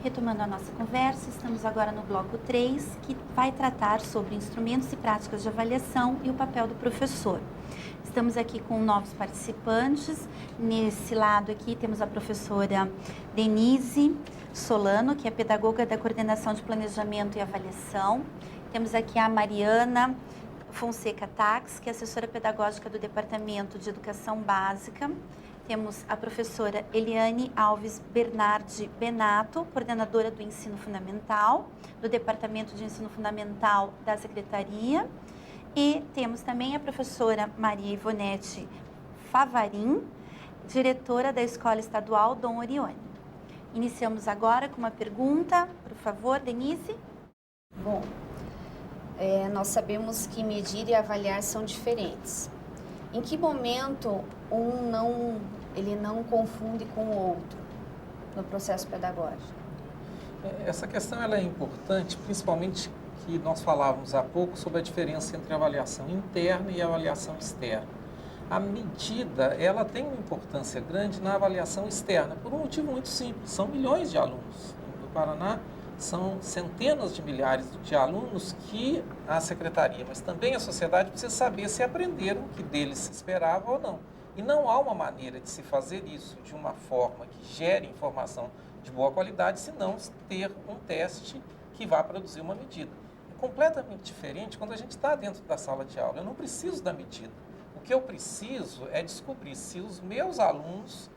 Retomando a nossa conversa, estamos agora no bloco 3, que vai tratar sobre instrumentos e práticas de avaliação e o papel do professor. Estamos aqui com novos participantes. Nesse lado aqui temos a professora Denise Solano, que é pedagoga da Coordenação de Planejamento e Avaliação. Temos aqui a Mariana Fonseca Tax, que é assessora pedagógica do Departamento de Educação Básica. Temos a professora Eliane Alves Bernardi Benato, coordenadora do Ensino Fundamental, do Departamento de Ensino Fundamental da Secretaria. E temos também a professora Maria Ivonete Favarin, diretora da Escola Estadual Dom Orione. Iniciamos agora com uma pergunta, por favor, Denise. Bom, nós sabemos que medir e avaliar são diferentes. Em que momento ele não confunde com o outro no processo pedagógico? Essa questão ela é importante, principalmente que nós falávamos há pouco sobre a diferença entre a avaliação interna e a avaliação externa. A medida, ela tem uma importância grande na avaliação externa, por um motivo muito simples. São milhões de alunos. No Paraná, são centenas de milhares de alunos que a secretaria, mas também a sociedade precisa saber se aprenderam o que deles se esperava ou não. E não há uma maneira de se fazer isso de uma forma que gere informação de boa qualidade, se não ter um teste que vá produzir uma medida. É completamente diferente quando a gente está dentro da sala de aula. Eu não preciso da medida. O que eu preciso é descobrir se os meus alunos,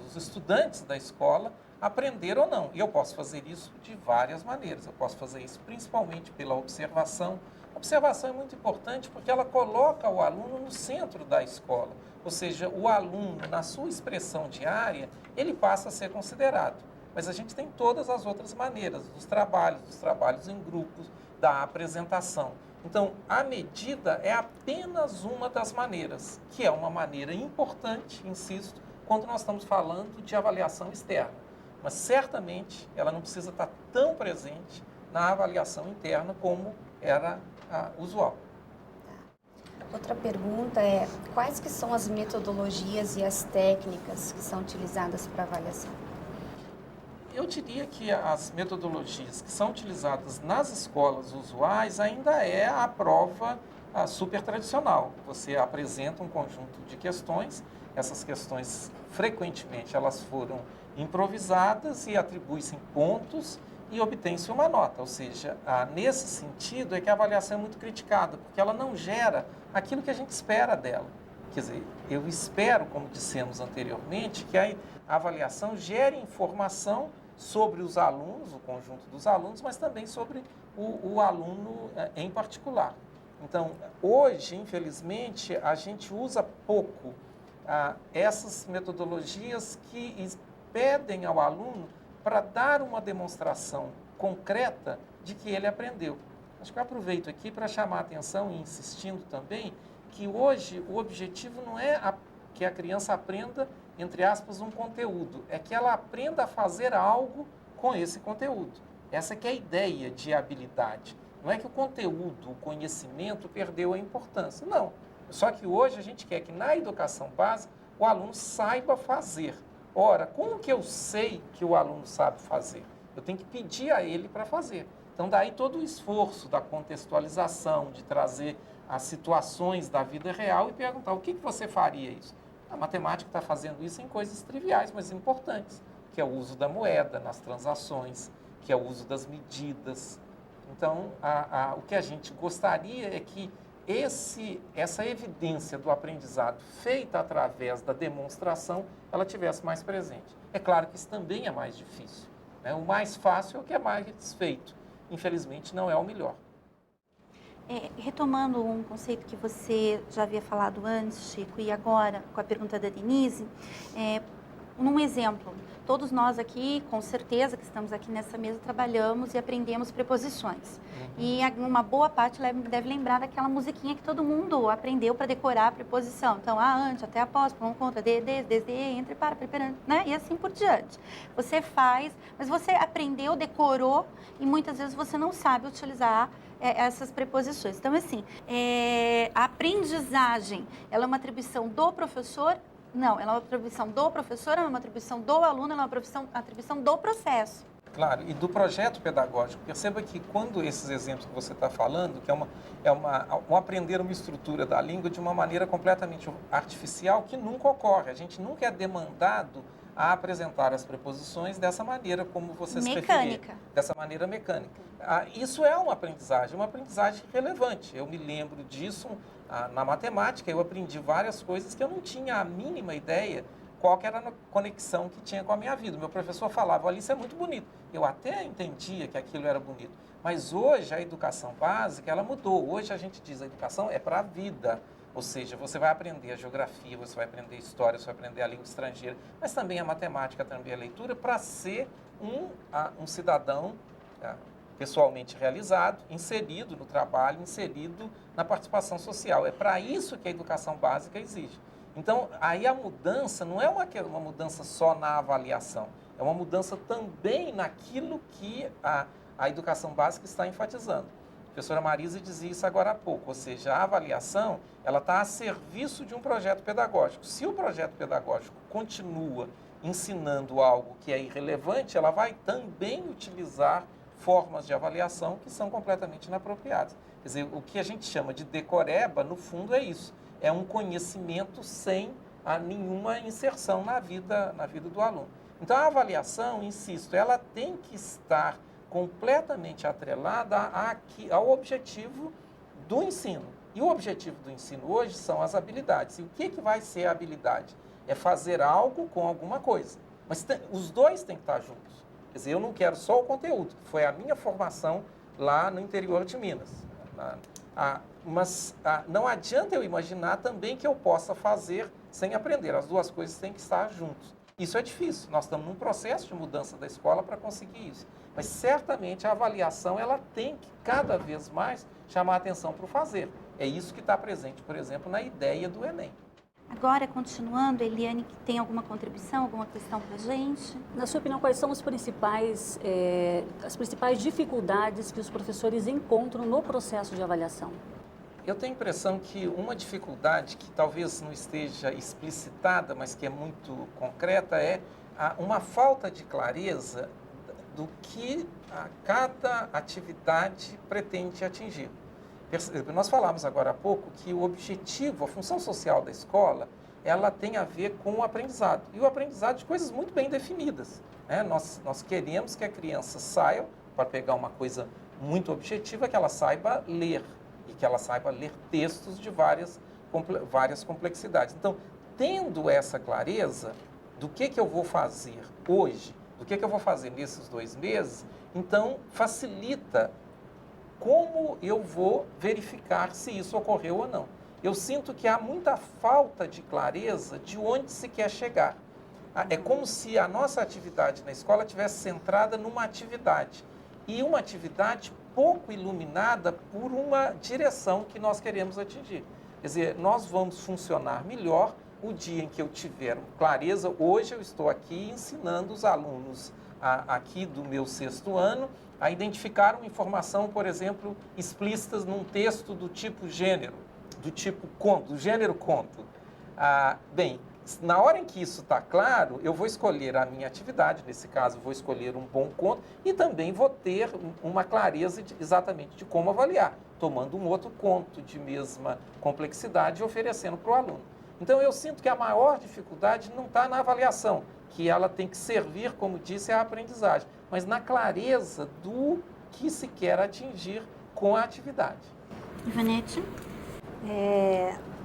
os estudantes da escola, aprenderam ou não. E eu posso fazer isso de várias maneiras. Eu posso fazer isso principalmente pela observação. A observação é muito importante porque ela coloca o aluno no centro da escola. Ou seja, o aluno, na sua expressão diária, ele passa a ser considerado. Mas a gente tem todas as outras maneiras, dos trabalhos em grupos, da apresentação. Então, a medida é apenas uma das maneiras, que é uma maneira importante, insisto, quando nós estamos falando de avaliação externa. Mas, certamente, ela não precisa estar tão presente na avaliação interna como era usual. Outra pergunta é, quais que são as metodologias e as técnicas que são utilizadas para avaliação? Eu diria que as metodologias que são utilizadas nas escolas usuais ainda é a prova super tradicional. Você apresenta um conjunto de questões, essas questões frequentemente elas foram improvisadas e atribui-se pontos e obtém-se uma nota. Ou seja, nesse sentido é que a avaliação é muito criticada, porque ela não gera aquilo que a gente espera dela. Quer dizer, eu espero, como dissemos anteriormente, que a avaliação gere informação sobre os alunos, o conjunto dos alunos, mas também sobre o aluno em particular. Então, hoje, infelizmente, a gente usa pouco essas metodologias que pedem ao aluno para dar uma demonstração concreta de que ele aprendeu. Acho que eu aproveito aqui para chamar a atenção e insistindo também que hoje o objetivo não é que a criança aprenda, entre aspas, um conteúdo, é que ela aprenda a fazer algo com esse conteúdo. Essa que é a ideia de habilidade. Não é que o conteúdo, o conhecimento perdeu a importância, não. Só que hoje a gente quer que na educação básica o aluno saiba fazer. Ora, como que eu sei que o aluno sabe fazer? Eu tenho que pedir a ele para fazer. Então, daí todo o esforço da contextualização, de trazer as situações da vida real e perguntar o que você faria isso? A matemática está fazendo isso em coisas triviais, mas importantes, que é o uso da moeda nas transações, que é o uso das medidas. Então, o que a gente gostaria é que essa evidência do aprendizado feita através da demonstração, ela tivesse mais presente. É claro que isso também é mais difícil, né? O mais fácil é o que é mais feito. Infelizmente, não é o melhor. Retomando um conceito que você já havia falado antes, Chico, e agora com a pergunta da Denise, num exemplo, todos nós aqui, com certeza que estamos aqui nessa mesa, trabalhamos e aprendemos preposições. E uma boa parte deve lembrar daquela musiquinha que todo mundo aprendeu para decorar a preposição. Então, ante, até, após, por, contra, desde, entre, para, perante, né? E assim por diante. Você faz, mas você aprendeu, decorou e muitas vezes você não sabe utilizar essas preposições. Então, assim, a aprendizagem, ela é uma atribuição do professor? Não, ela é uma atribuição do professor, ela é uma atribuição do aluno, ela é uma atribuição do processo. Claro, e do projeto pedagógico, perceba que quando esses exemplos que você está falando, que um aprender uma estrutura da língua de uma maneira completamente artificial, que nunca ocorre. A gente nunca é demandado a apresentar as preposições dessa maneira como você se referiu. Mecânica. Dessa maneira mecânica. Isso é uma aprendizagem relevante. Eu me lembro disso na matemática, eu aprendi várias coisas que eu não tinha a mínima ideia qual que era a conexão que tinha com a minha vida. O meu professor falava, olha, isso é muito bonito. Eu até entendia que aquilo era bonito. Mas hoje a educação básica, ela mudou. Hoje a gente diz a educação é para a vida. Ou seja, você vai aprender a geografia, você vai aprender história, você vai aprender a língua estrangeira, mas também a matemática, também a leitura, para ser um cidadão pessoalmente realizado, inserido no trabalho, inserido na participação social. É para isso que a educação básica exige. Então, aí a mudança não é uma mudança só na avaliação, é uma mudança também naquilo que a educação básica está enfatizando. A professora Marisa dizia isso agora há pouco, ou seja, a avaliação ela está a serviço de um projeto pedagógico. Se o projeto pedagógico continua ensinando algo que é irrelevante, ela vai também utilizar formas de avaliação que são completamente inapropriadas. Quer dizer, o que a gente chama de decoreba, no fundo, é isso. É um conhecimento sem nenhuma inserção na vida do aluno. Então, a avaliação, insisto, ela tem que estar completamente atrelada ao objetivo do ensino. E o objetivo do ensino hoje são as habilidades. E o que vai ser a habilidade? É fazer algo com alguma coisa. Mas os dois têm que estar juntos. Quer dizer, eu não quero só o conteúdo, que foi a minha formação lá no interior de Minas. Mas não adianta eu imaginar também que eu possa fazer sem aprender. As duas coisas têm que estar juntas. Isso é difícil. Nós estamos num processo de mudança da escola para conseguir isso. Mas certamente a avaliação ela tem que cada vez mais chamar a atenção para o fazer. É isso que está presente, por exemplo, na ideia do Enem. Agora, continuando, Eliane, que tem alguma contribuição, alguma questão para a gente? Na sua opinião, quais são as principais dificuldades que os professores encontram no processo de avaliação? Eu tenho a impressão que uma dificuldade que talvez não esteja explicitada, mas que é muito concreta, é uma falta de clareza do que cada atividade pretende atingir. Nós falamos agora há pouco que o objetivo, a função social da escola, ela tem a ver com o aprendizado. E o aprendizado de coisas muito bem definidas. Né? Nós queremos que a criança saia, para pegar uma coisa muito objetiva, que ela saiba ler. E que ela saiba ler textos de várias complexidades. Então, tendo essa clareza do que eu vou fazer hoje, do que eu vou fazer nesses 2 meses, então facilita como eu vou verificar se isso ocorreu ou não. Eu sinto que há muita falta de clareza de onde se quer chegar. É como se a nossa atividade na escola estivesse centrada numa atividade. E uma atividade pouco iluminada por uma direção que nós queremos atingir. Quer dizer, nós vamos funcionar melhor o dia em que eu tiver clareza. Hoje eu estou aqui ensinando os alunos aqui do meu 6º ano a identificar uma informação, por exemplo, explícita num texto do tipo gênero, do tipo conto, do gênero conto. Bem, na hora em que isso está claro, eu vou escolher a minha atividade, nesse caso vou escolher um bom conto e também vou ter uma clareza exatamente de como avaliar, tomando um outro conto de mesma complexidade e oferecendo para o aluno. Então eu sinto que a maior dificuldade não está na avaliação, que ela tem que servir, como disse, à aprendizagem, mas na clareza do que se quer atingir com a atividade. Ivanete?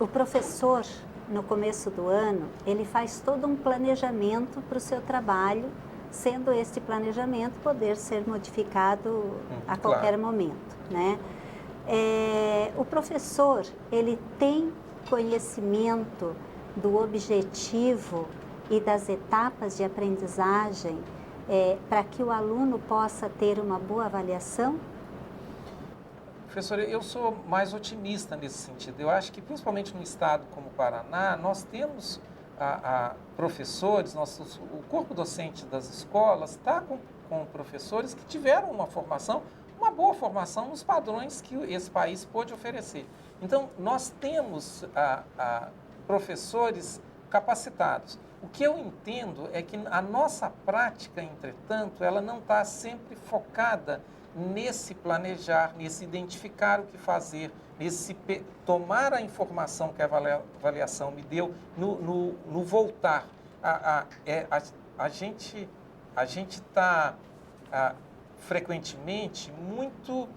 O professor, no começo do ano, ele faz todo um planejamento para o seu trabalho, sendo este planejamento poder ser modificado a qualquer momento, né? O professor, ele tem conhecimento do objetivo e das etapas de aprendizagem para que o aluno possa ter uma boa avaliação? Professora, eu sou mais otimista nesse sentido. Eu acho que, principalmente no estado como o Paraná, nós temos professores, o corpo docente das escolas está com professores que tiveram uma boa formação nos padrões que esse país pôde oferecer. Então, nós temos professores capacitados. O que eu entendo é que a nossa prática, entretanto, ela não está sempre focada nesse planejar, nesse identificar o que fazer, nesse tomar a informação que a avaliação me deu, no voltar. A gente está frequentemente muito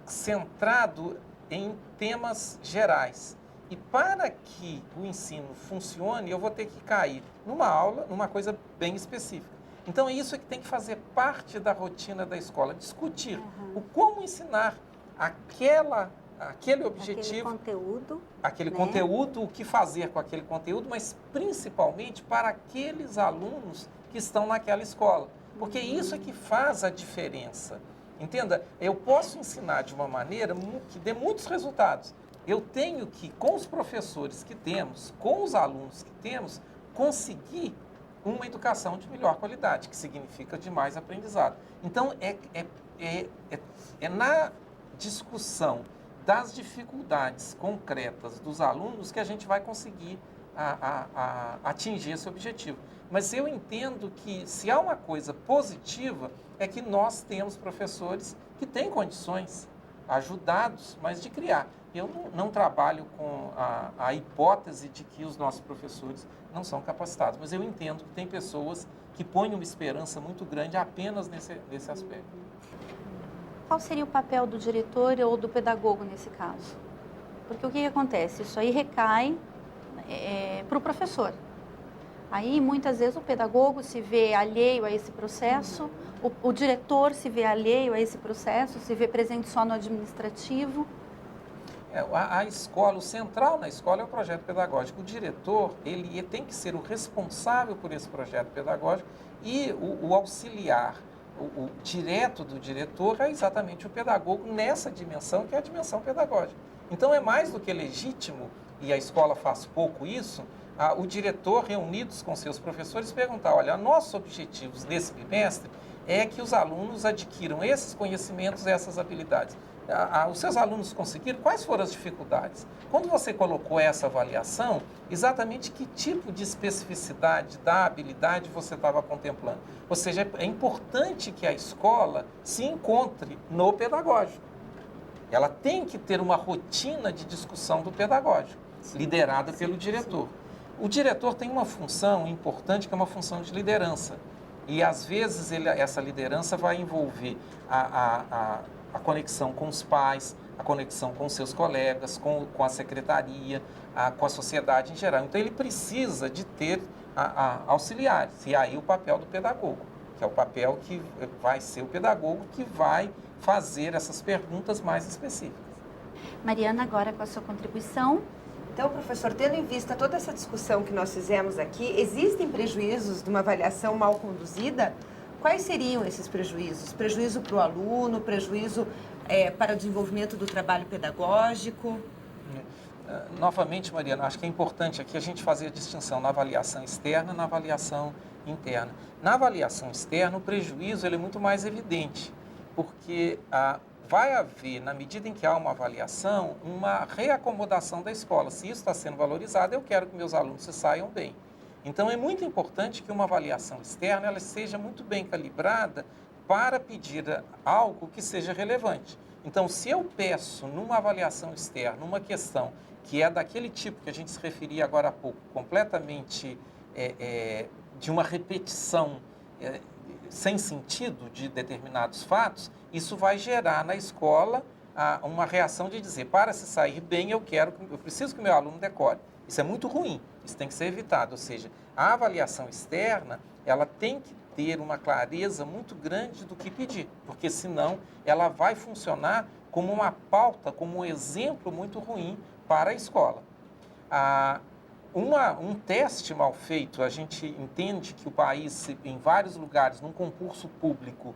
centrado em temas gerais. E para que o ensino funcione, eu vou ter que cair numa aula, numa coisa bem específica. Então, isso é que tem que fazer parte da rotina da escola, discutir o como ensinar aquele objetivo, aquele conteúdo, o que fazer com aquele conteúdo, mas principalmente para aqueles alunos que estão naquela escola. Porque isso é que faz a diferença. Entenda, eu posso ensinar de uma maneira que dê muitos resultados. Eu tenho que, com os professores que temos, com os alunos que temos, conseguir uma educação de melhor qualidade, que significa de mais aprendizado. Então, é na discussão das dificuldades concretas dos alunos que a gente vai conseguir atingir esse objetivo. Mas eu entendo que, se há uma coisa positiva, é que nós temos professores que têm condições, ajudados, mas de criar. Eu não trabalho com a hipótese de que os nossos professores não são capacitados, mas eu entendo que tem pessoas que põem uma esperança muito grande apenas nesse aspecto. Qual seria o papel do diretor ou do pedagogo nesse caso? Porque o que acontece? Isso aí recai para o professor. Aí, muitas vezes, o pedagogo se vê alheio a esse processo, o diretor se vê alheio a esse processo, se vê presente só no administrativo. A escola, o central na escola é o projeto pedagógico. O diretor, ele tem que ser o responsável por esse projeto pedagógico e o auxiliar, o direto do diretor é exatamente o pedagogo nessa dimensão, que é a dimensão pedagógica. Então, é mais do que legítimo, e a escola faz pouco isso, o diretor, reunidos com seus professores, perguntar, olha, nossos objetivos nesse bimestre é que os alunos adquiram esses conhecimentos, essas habilidades. Os seus alunos conseguiram? Quais foram as dificuldades? Quando você colocou essa avaliação, exatamente que tipo de especificidade da habilidade você estava contemplando? Ou seja, é importante que a escola se encontre no pedagógico. Ela tem que ter uma rotina de discussão do pedagógico, liderada pelo diretor. O diretor tem uma função importante, que é uma função de liderança. E, às vezes, essa liderança vai envolver a conexão com os pais, a conexão com os seus colegas, com a secretaria, com a sociedade em geral. Então, ele precisa de ter auxiliares. E aí o papel do pedagogo, que é o papel que vai ser o pedagogo que vai fazer essas perguntas mais específicas. Mariana, agora com a sua contribuição. Então, professor, tendo em vista toda essa discussão que nós fizemos aqui, existem prejuízos de uma avaliação mal conduzida? Quais seriam esses prejuízos? Prejuízo para o aluno, prejuízo para o desenvolvimento do trabalho pedagógico? Novamente, Mariana, acho que é importante aqui a gente fazer a distinção na avaliação externa e na avaliação interna. Na avaliação externa, o prejuízo ele é muito mais evidente, porque vai haver, na medida em que há uma avaliação, uma reacomodação da escola. Se isso está sendo valorizado, eu quero que meus alunos se saiam bem. Então, é muito importante que uma avaliação externa ela seja muito bem calibrada para pedir algo que seja relevante. Então, se eu peço numa avaliação externa uma questão que é daquele tipo que a gente se referia agora há pouco, completamente de uma repetição sem sentido de determinados fatos, isso vai gerar na escola uma reação de dizer, para se sair bem, eu preciso que o meu aluno decore. Isso é muito ruim, isso tem que ser evitado. Ou seja, a avaliação externa, ela tem que ter uma clareza muito grande do que pedir, porque senão ela vai funcionar como uma pauta, como um exemplo muito ruim para a escola. Um teste mal feito, a gente entende que o país, em vários lugares, num concurso público,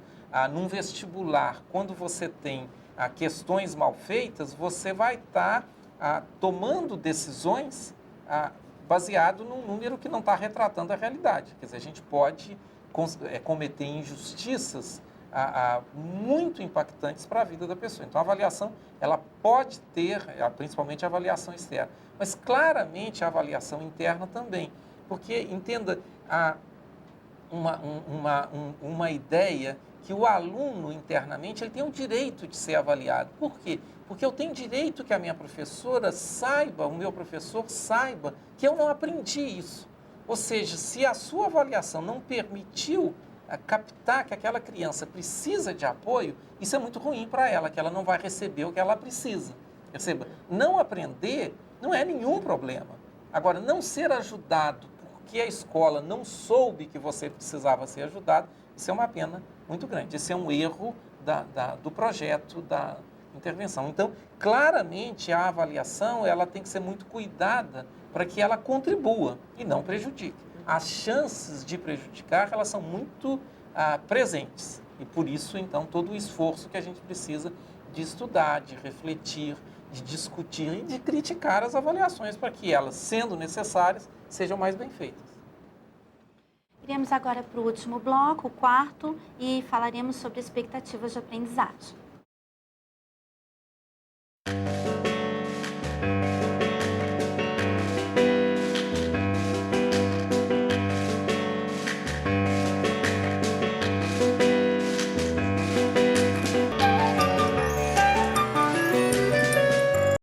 num vestibular, quando você tem questões mal feitas, você vai estar tomando decisões baseado num número que não está retratando a realidade. Quer dizer, a gente pode cometer injustiças muito impactantes para a vida da pessoa. Então, a avaliação, ela pode ter, principalmente a avaliação externa, mas claramente a avaliação interna também, Porque, entenda, uma ideia que o aluno internamente ele tem o direito de ser avaliado. Por quê? Porque eu tenho direito que a minha professora saiba, o meu professor saiba que eu não aprendi isso. Ou seja, se a sua avaliação não permitiu captar que aquela criança precisa de apoio, isso é muito ruim para ela, que ela não vai receber o que ela precisa. Perceba, não aprender não é nenhum problema. Agora, não ser ajudado porque a escola não soube que você precisava ser ajudado, isso é uma pena muito grande. Esse é um erro do projeto da intervenção. Então, claramente, a avaliação ela tem que ser muito cuidada para que ela contribua e não prejudique. As chances de prejudicar, elas são muito presentes. E por isso, então, todo o esforço que a gente precisa de estudar, de refletir, de discutir e de criticar as avaliações para que elas, sendo necessárias, sejam mais bem feitas. Iremos agora para o último bloco, o quarto, e falaremos sobre expectativas de aprendizagem.